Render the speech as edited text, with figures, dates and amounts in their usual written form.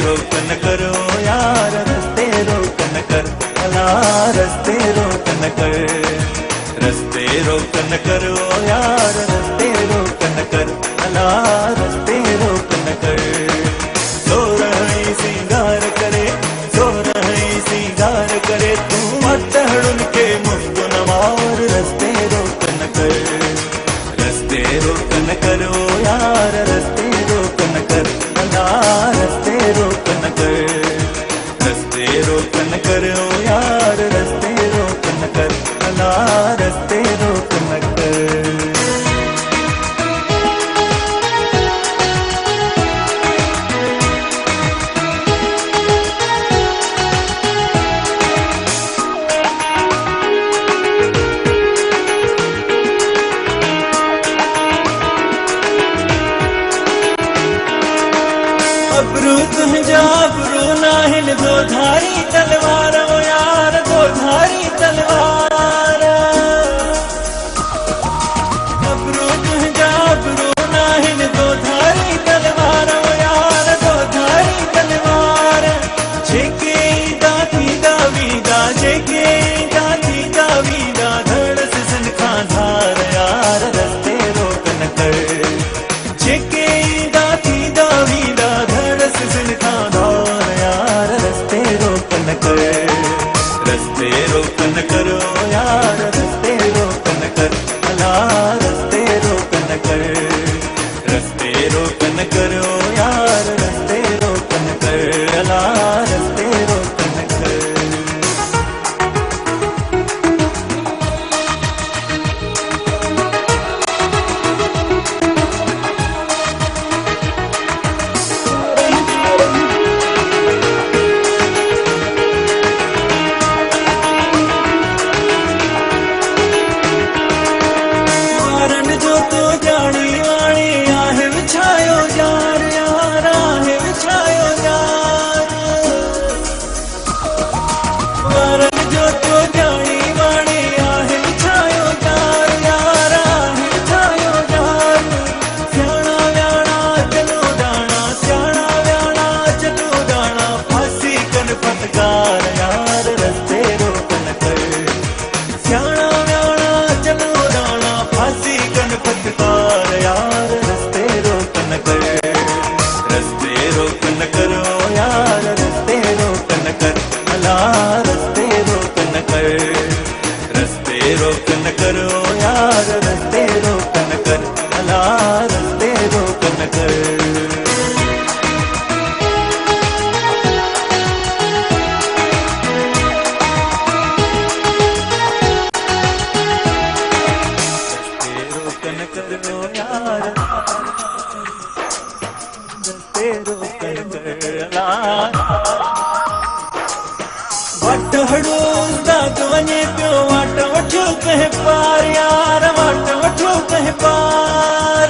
रोक न करो यार, रस्ते रोक न कर, अला रस्ते रोक न कर, रस्ते रोक न करो यार, रस्ते रोक न कर, अला रस्ते रोक न कर। सो रही सिंगार करे, सो रही सिंगार करे, तू मत हड़ुन के मुफ्त नवार, रस्ते रोक न कर, रस्ते रोक न करो यार, रस्ते रोक न कर, अला रस्ते रोक न कर, रस्ते रोक न करो यार, रस्ते रोक न कर, अला रस्ते रोक न कर। अबरू तुझा अबरू नाहिन, दो धारी तलवार ओ यार, दो धारी तलवार। अबरू तुझा अबरू नाहिन, दो धारी तलवार ओ यार, दो धारी तलवार। जेके दाती दावीदा, जेके दाती दावीदा, धड़स सन खां धार यार, रस्ते रोक न कर, जेके दाती दावीदा, यार रस्ते रोक न कर, रस्ते रोक न करो यार, रस्ते रोक न कर, अला रस्ते रोक न कर, रस्ते रोक न करो यार, रस्ते रोक न कर, अला रस्ते रोक न कर। जो तो जानी वाणी आहे विछायो यार, यार आहे विछायो यार। वरन जो तो जानी वाणी आहे विछायो यार, यार आहे विछायो यार। स्याणा व्याणा चलो दाणा, स्याणा व्याणा चलो दाणा, फांसी कन फटकार यार, रस्ते रोक न कर, स्याणा व्याणा चलो दाणा, फांसी फटकार यार, रस्ते रोक न कर, रस्ते रोक न करो यार, रस्ते रोक न कर, अला रस्ते रोक न कर, रस्ते रोक न करो यार, रस्ते रोक न कर, अला रस्ते रोक न कर। वट हड़ूस दाग वञे पियो, वट वठो कंहिं पार यार, वट वठो कंहिं पार।